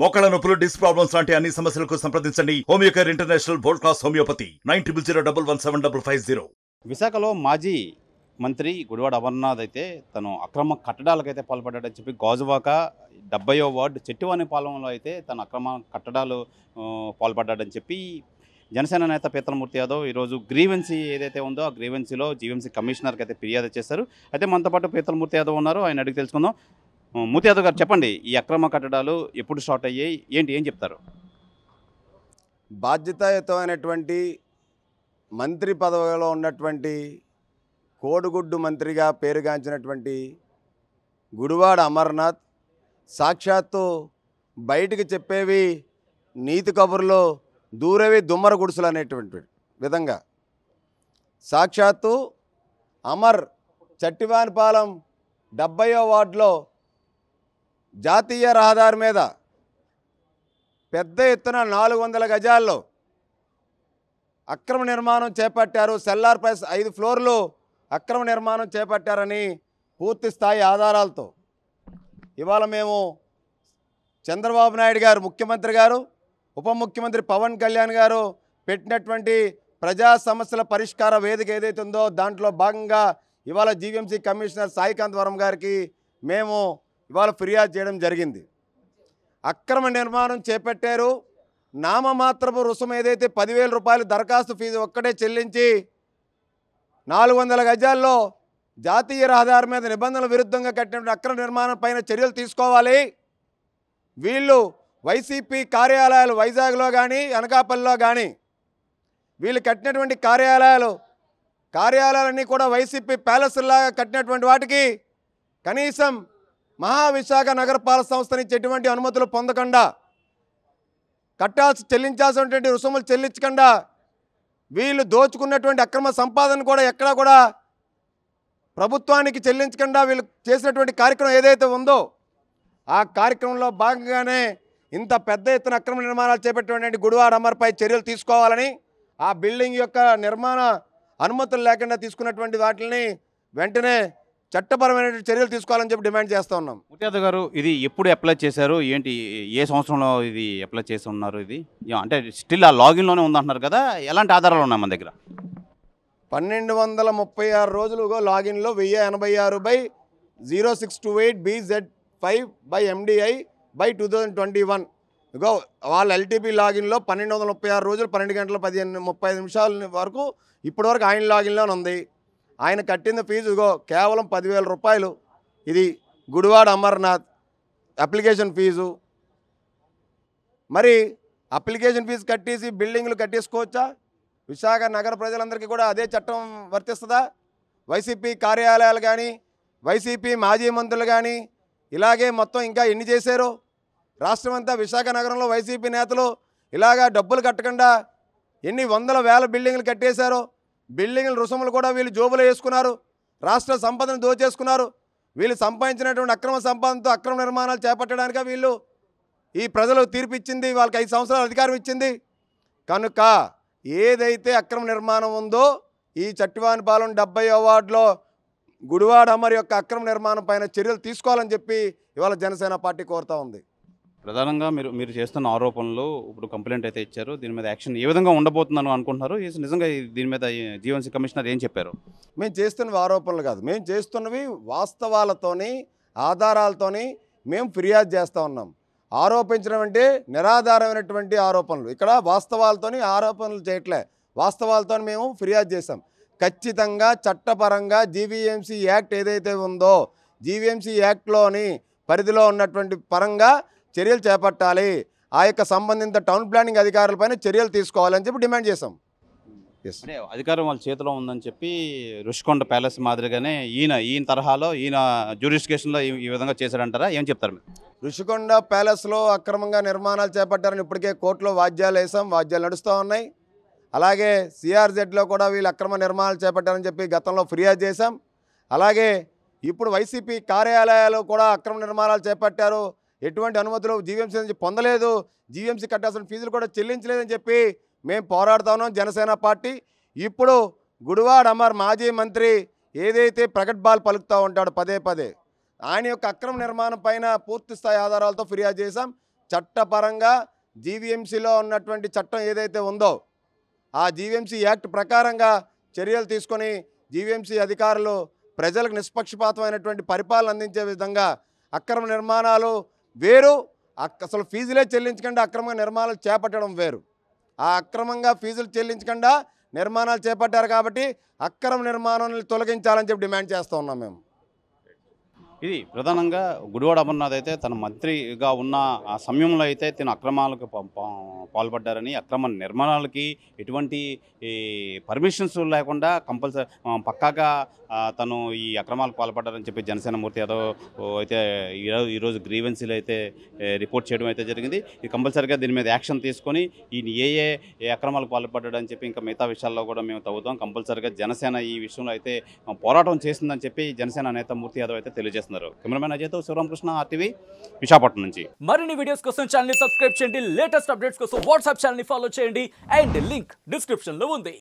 మోకాళ్ళ నొప్పులు, disc problems లాంటి అన్ని సమస్యలకు సంప్రదించండి homeo care international world class homeopathy 9001175550. విశాఖలో మాజీ మంత్రి గుడివాడ అమర్నాథ్ అయితే తను అక్రమ కట్టడాలకైతే పాల్పడ్డాడని చెప్పి గాజువాక 70వ వార్డు చెట్టివానిపాలెంలో అయితే తను అక్రమ కట్టడాలు పాల్పడ్డాడని చెప్పి జనసేన నేత పీతలమూర్తి యాదవ్ ఈరోజు గ్రీవెన్సీ ఏదైతే ఉందో ఆ గ్రీవెన్సీలో జీవీఎంసీ కమిషనర్కి అయితే ఫిర్యాదు చేశారు. అయితే మనతో పాటు పీతలమూర్తి యాదవ్ ఉన్నారు, ఆయన అడిగి తెలుసుకుందాం. మూర్తి యాదవ్ గారు చెప్పండి, ఈ అక్రమ కట్టడాలు ఎప్పుడు స్టార్ట్ అయ్యాయి, ఏం చెప్తారు? బాధ్యతాయుతమైనటువంటి మంత్రి పదవిలో ఉన్నటువంటి కోడిగుడ్డు మంత్రిగా పేరుగాంచినటువంటి గుడివాడ అమర్నాథ్ సాక్షాత్తు బయటికి చెప్పేవి నీతి కబుర్లు, దూరేవి దుమ్మర గుడుసులు అనేటువంటి విధంగా సాక్షాత్తు అమర్ చట్టివానిపాలెం 70వ వార్డులో జాతీయ రహదారి మీద పెద్ద ఎత్తున 400 గజాల్లో అక్రమ నిర్మాణం చేపట్టారు. సెల్లార్ ప్రైస్ 5 ఫ్లోర్లు అక్రమ నిర్మాణం చేపట్టారని పూర్తి స్థాయి ఆధారాలతో ఇవాళ మేము చంద్రబాబు నాయుడు గారు, ముఖ్యమంత్రి గారు, ఉప ముఖ్యమంత్రి పవన్ కళ్యాణ్ గారు పెట్టినటువంటి ప్రజా సమస్యల పరిష్కార వేదిక ఏదైతే ఉందో దాంట్లో భాగంగా ఇవాళ జీవీఎంసీ కమిషనర్ సాయికాంత్ వరం గారికి మేము ఇవాళ ఫిర్యాదు చేయడం జరిగింది. అక్రమ నిర్మాణం చేపట్టారు. నామమాత్రపు రుసుము ఏదైతే 10,000 రూపాయలు దరఖాస్తు ఫీజు ఒక్కటే చెల్లించి 400 గజాల్లో జాతీయ రహదారి మీద నిబంధనల విరుద్ధంగా కట్టినటువంటి అక్రమ నిర్మాణం పైన చర్యలు తీసుకోవాలి. వీళ్ళు వైసీపీ కార్యాలయాలు వైజాగ్లో కానీ అనకాపల్లిలో కానీ వీళ్ళు కట్టినటువంటి కార్యాలయాలన్నీ కూడా వైసీపీ ప్యాలెస్లాగా కట్టినటువంటి వాటికి కనీసం మహావిశాఖ నగరపాలక సంస్థ నుంచి ఎటువంటి అనుమతులు పొందకుండా చెల్లించాల్సినటువంటి రుసుములు చెల్లించకుండా వీళ్ళు దోచుకున్నటువంటి అక్రమ సంపాదన కూడా ఎక్కడా కూడా ప్రభుత్వానికి చెల్లించకుండా వీళ్ళు చేసినటువంటి కార్యక్రమం ఏదైతే ఉందో ఆ కార్యక్రమంలో భాగంగానే ఇంత పెద్ద ఎత్తున అక్రమ నిర్మాణాలు చేపట్టినటువంటి గుడివాడ అమర్పై చర్యలు తీసుకోవాలని, ఆ బిల్డింగ్ యొక్క నిర్మాణ అనుమతులు లేకుండా తీసుకున్నటువంటి వాటిని వెంటనే చట్టపరమైన చర్యలు తీసుకోవాలని చెప్పి డిమాండ్ చేస్తూ ఉన్నాం. మూర్తి యాదవ్ గారు, ఇది ఎప్పుడు అప్లై చేశారు, ఏంటి, ఏ సంవత్సరంలో ఇది అప్లై చేసి ఉన్నారు? ఇది అంటే స్టిల్ ఆ లాగిన్లోనే ఉందంటున్నారు కదా, ఎలాంటి ఆధారాలు ఉన్నాయి మన దగ్గర? 1236 రోజులు లాగిన్లో 1086/BZ5/MDI/2021 ఇగో వాళ్ళ ఎల్టీపీ లాగిన్లో 1236 రోజులు 12 గంటల 15 నిమిషాల వరకు ఇప్పటివరకు ఆయన లాగిన్లోనే ఉంది. ఆయన కట్టిన ఫీజు ఇగో కేవలం 10,000 రూపాయలు. ఇది గుడివాడ అమర్నాథ్ అప్లికేషన్ ఫీజు. మరి అప్లికేషన్ ఫీజు కట్టేసి బిల్డింగ్లు కట్టేసుకోవచ్చా? విశాఖ నగర ప్రజలందరికీ కూడా అదే చట్టం వర్తిస్తుందా? వైసీపీ కార్యాలయాలు కానీ, వైసీపీ మాజీ మంత్రులు కానీ ఇలాగే మొత్తం ఇంకా ఎన్ని చేశారో రాష్ట్రం అంతా, విశాఖ నగరంలో వైసీపీ నేతలు ఇలాగా డబ్బులు కట్టకుండా ఎన్ని వందల వేల బిల్డింగ్లు కట్టేశారో. బిల్డింగ్ల రుసుములు కూడా వీళ్ళు జోబులో వేసుకున్నారు. రాష్ట్ర సంపదను దోచేసుకున్నారు. వీళ్ళు సంపాదించినటువంటి అక్రమ సంపాదనతో అక్రమ నిర్మాణాలు చేపట్టడానిక వీళ్ళు ఈ ప్రజలు తీర్పు ఇచ్చింది, వాళ్ళకి 5 సంవత్సరాల అధికారం ఇచ్చింది. కనుక ఏదైతే అక్రమ నిర్మాణం ఉందో ఈ చట్టివానిపాలెం 70వ వార్డులో గుడివాడ అమర్ యొక్క అక్రమ నిర్మాణం పైన చర్యలు తీసుకోవాలని చెప్పి ఇవాళ జనసేన పార్టీ కోరుతూ ఉంది. ప్రధానంగా మీరు చేస్తున్న ఆరోపణలు, ఇప్పుడు కంప్లైంట్ అయితే ఇచ్చారు, దీని మీద యాక్షన్ ఏ విధంగా ఉండబోతుందని అనుకుంటున్నారు? నిజంగా దీని మీద జీవీఎంసీ కమిషనర్ ఏం చెప్పారు? మేము చేస్తున్నవి ఆరోపణలు కాదు, మేము చేస్తున్నవి వాస్తవాలతోని ఆధారాలతోని మేము ఫిర్యాదు చేస్తూ ఉన్నాం. ఆరోపించడం అంటే నిరాధారమైనటువంటి ఆరోపణలు. ఇక్కడ వాస్తవాలతోని ఆరోపణలు చేయట్లే, వాస్తవాలతో మేము ఫిర్యాదు చేస్తాం. ఖచ్చితంగా చట్టపరంగా జీవీఎంసీ యాక్ట్ ఏదైతే ఉందో జీవీఎంసీ యాక్ట్లోని పరిధిలో ఉన్నటువంటి పరంగా చర్యలు చేపట్టాలి. ఆ యొక్క సంబంధిత టౌన్ ప్లానింగ్ అధికారులపైన చర్యలు తీసుకోవాలని చెప్పి డిమాండ్ చేశాం. అంటే అధికారం వాళ్ళ చేతిలో ఉందని చెప్పి రుషికొండ ప్యాలెస్ మాదిరిగానే ఈయన తరహాలో ఈయన జ్యూరిస్డిక్షన్లో ఈ విధంగా చేశారంటారా? ఏం చెప్తారు మీరు? రుషికొండ ప్యాలెస్లో అక్రమంగా నిర్మాణాలు చేపట్టారని ఇప్పటికే కోర్టులో వాద్యాలు వేసాం, వాద్యాలు నడుస్తూ ఉన్నాయి. అలాగే సిఆర్జెడ్లో కూడా వీళ్ళు అక్రమ నిర్మాణాలు చేపట్టారని చెప్పి గతంలో ఫిర్యాదు చేశాం. అలాగే ఇప్పుడు వైసీపీ కార్యాలయాలు కూడా అక్రమ నిర్మాణాలు చేపట్టారు, ఎటువంటి అనుమతులు జీవీఎంసీ నుంచి పొందలేదు, జీవీఎంసీ కట్టాల్సిన ఫీజులు కూడా చెల్లించలేదని చెప్పి మేము పోరాడుతా ఉన్నాం జనసేన పార్టీ. ఇప్పుడు గుడివాడ అమర్ మాజీ మంత్రి ఏదైతే ప్రగట్బాల్ పలుకుతూ ఉంటాడో పదే ఆయన యొక్క అక్రమ నిర్మాణం పైన పూర్తి స్థాయి ఆధారాలతో ఫిర్యాదు చేశాం. చట్టపరంగా జీవీఎంసీలో ఉన్నటువంటి చట్టం ఏదైతే ఉందో ఆ జీవీఎంసీ యాక్ట్ ప్రకారంగా చర్యలు తీసుకొని జీవీఎంసీ అధికారులు ప్రజలకు నిష్పక్షపాతమైనటువంటి పరిపాలన అందించే విధంగా అక్రమ నిర్మాణాలు వేరు, అసలు ఫీజులే చెల్లించకుండా అక్రమంగా నిర్మాణాలు చేపట్టడం వేరు. ఆ అక్రమంగా ఫీజులు చెల్లించకుండా నిర్మాణాలు చేపట్టారు కాబట్టి అక్రమ నిర్మాణాలను తొలగించాలని చెప్పి డిమాండ్ చేస్తూ ఉన్నాం మేము. ఇది ప్రధానంగా గుడివాడ అమర్నాథ్ అయితే తన మంత్రిగా ఉన్న ఆ సమయంలో అయితే తన అక్రమాలకు పాల్పడ్డారని, అక్రమ నిర్మాణాలకి ఎటువంటి పర్మిషన్స్ లేకుండా కంపల్సరీ పక్కాగా తను ఈ అక్రమాలకు పాల్పడ్డారని చెప్పి జనసేన మూర్తి యాదవ్ అయితే ఈరోజు గ్రీవెన్సీలు అయితే రిపోర్ట్ చేయడం అయితే జరిగింది. ఇది కంపల్సరీగా దీని మీద యాక్షన్ తీసుకొని ఈయన ఏ అక్రమాలకు పాల్పడ్డాడని చెప్పి ఇంకా మిగతా విషయాల్లో కూడా మేము తవ్వుతాం. కంపల్సరీగా జనసేన ఈ విషయంలో అయితే పోరాటం చేస్తుందని చెప్పి జనసేన నేత మూర్తి యాదవ్ అయితే తెలియజేస్తున్నారు. కెమెరామెన్ అజయ్తో శివరామకృష్ణ, RTV, విశాఖపట్నం నుంచి. మరిన్ని వీడియోస్ కోసం ఛానల్ ని సబ్స్క్రైబ్ చేయండి, లేటెస్ట్ అప్డేట్స్ కోసం వాట్సాప్ ఛానల్ ని ఫాలో చేయండి అండ్ లింక్ డిస్క్రిప్షన్ లో ఉంది.